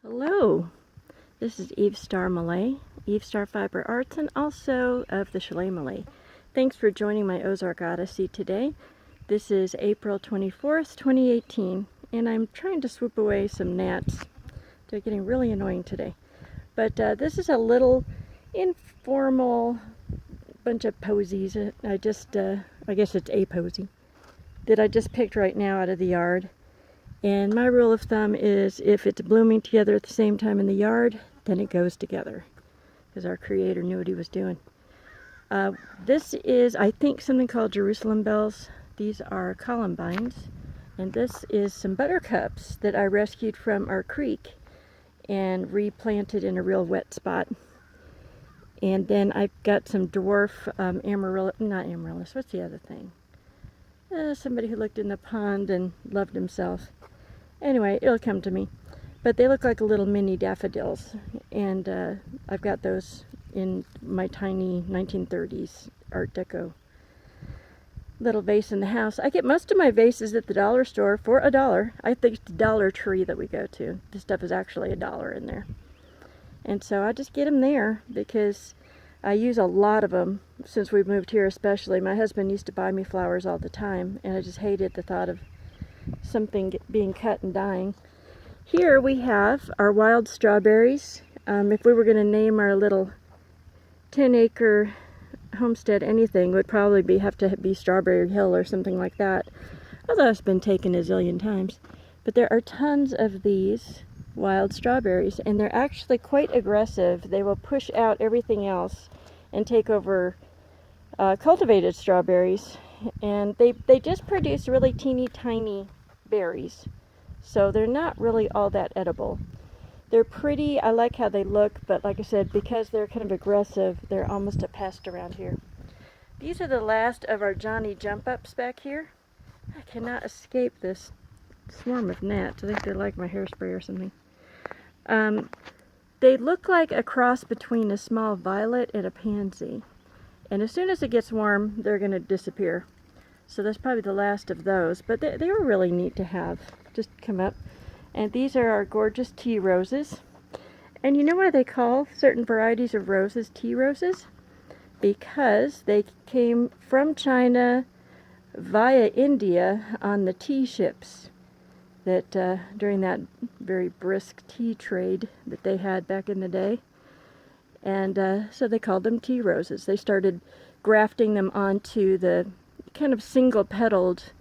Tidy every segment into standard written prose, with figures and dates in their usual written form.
Hello, this is Eve Star Malay, Eve Star Fiber Arts, and also of the Chalet Malay. Thanks for joining my Ozark Odyssey today. This is April 24th, 2018, and I'm trying to swoop away some gnats. They're getting really annoying today. But this is a little informal bunch of posies. I guess it's a posy, that I just picked right now out of the yard. And my rule of thumb is if it's blooming together at the same time in the yard, then it goes together, because our creator knew what he was doing. This is, I think, something called Jerusalem bells. These are columbines, and this is some buttercups that I rescued from our creek and replanted in a real wet spot. And then I've got some dwarf not amaryllis, what's the other thing? Somebody who looked in the pond and loved himself. Anyway, it'll come to me. But they look like little mini daffodils. And I've got those in my tiny 1930s Art Deco little vase in the house. I get most of my vases at the dollar store for $1. I think it's the Dollar Tree that we go to. This stuff is actually $1 in there. And so I just get them there because I use a lot of them since we've moved here especially. My husband used to buy me flowers all the time, and I just hated the thought of something being cut and dying. Here we have our wild strawberries. If we were going to name our little 10-acre homestead anything, it would probably have to be Strawberry Hill or something like that, although it's been taken a zillion times. But there are tons of these wild strawberries, and they're actually quite aggressive. They will push out everything else and take over cultivated strawberries, and they just produce really teeny tiny berries, so they're not really all that edible. They're pretty, I like how they look, but like I said, because they're kind of aggressive, they're almost a pest around here. These are the last of our Johnny jump ups back here. I cannot escape this swarm of gnats. I think they're like my hairspray or something. They look like a cross between a small violet and a pansy. And as soon as it gets warm, they're going to disappear. So that's probably the last of those. But they were really neat to have just come up. And these are our gorgeous tea roses. And you know why they call certain varieties of roses tea roses? Because they came from China via India on the tea ships that during that very brisk tea trade that they had back in the day. And so they called them tea roses. They started grafting them onto the kind of single-petaled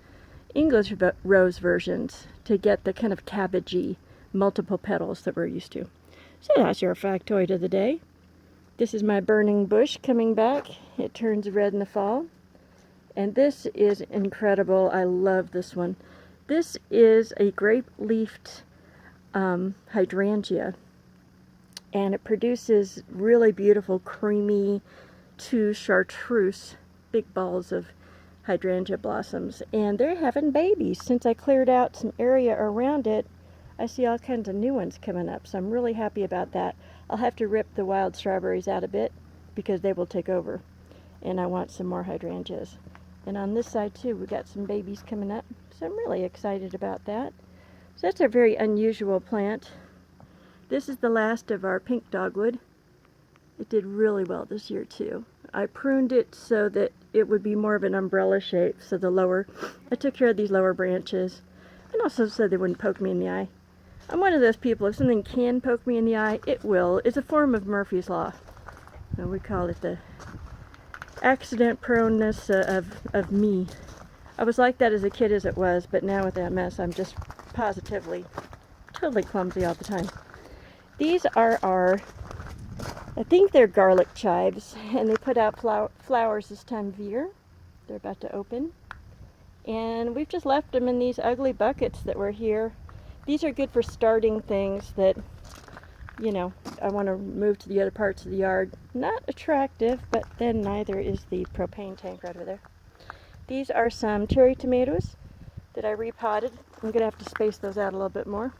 English rose versions to get the kind of cabbagey multiple petals that we're used to. So that's your factoid of the day. This is my burning bush coming back. It turns red in the fall. And this is incredible. I love this one. This is a grape-leafed hydrangea. And it produces really beautiful, creamy, to chartreuse, big balls of hydrangea blossoms. And they're having babies. Since I cleared out some area around it, I see all kinds of new ones coming up. So I'm really happy about that. I'll have to rip the wild strawberries out a bit because they will take over. And I want some more hydrangeas. And on this side too, we've got some babies coming up. So I'm really excited about that. So that's a very unusual plant. This is the last of our pink dogwood. It did really well this year too. I pruned it so that it would be more of an umbrella shape, so I took care of these lower branches, and also so they wouldn't poke me in the eye. I'm one of those people, if something can poke me in the eye, it will. It's a form of Murphy's Law. And we call it the accident proneness of me. I was like that as a kid as it was, but now with that mess, I'm just positively, totally clumsy all the time. These are I think they're garlic chives, and they put out flowers this time of year. They're about to open. And we've just left them in these ugly buckets that were here. These are good for starting things that, you know, I want to move to the other parts of the yard. Not attractive, but then neither is the propane tank right over there. These are some cherry tomatoes that I repotted. I'm going to have to space those out a little bit more.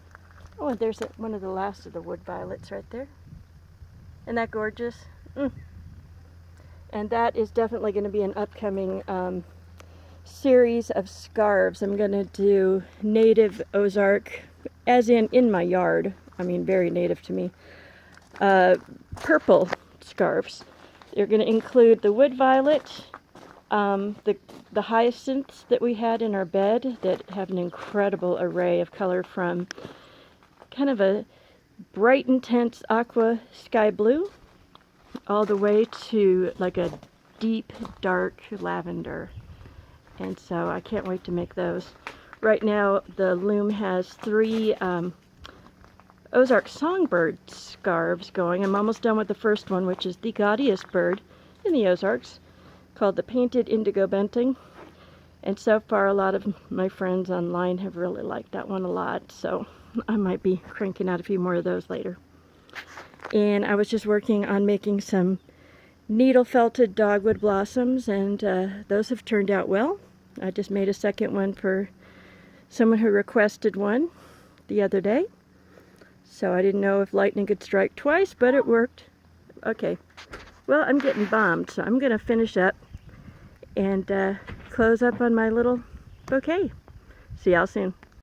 Oh, and there's one of the last of the wood violets right there. Isn't that gorgeous? And that is definitely going to be an upcoming series of scarves. I'm going to do native Ozark, as in my yard, I mean very native to me, purple scarves. They're going to include the wood violet, the hyacinths that we had in our bed that have an incredible array of color, from kind of a bright intense aqua sky blue all the way to like a deep dark lavender. And so I can't wait to make those. Right now the loom has 3 Ozark songbird scarves going. I'm almost done with the first one, which is the gaudiest bird in the Ozarks, called the painted indigo bunting. And so far a lot of my friends online have really liked that one a lot, so I might be cranking out a few more of those later. And I was just working on making some needle felted dogwood blossoms, and those have turned out well. I just made a second one for someone who requested one the other day. So I didn't know if lightning could strike twice, but it worked. Okay, well, I'm getting bombed, so I'm going to finish up and close up on my little bouquet. See y'all soon.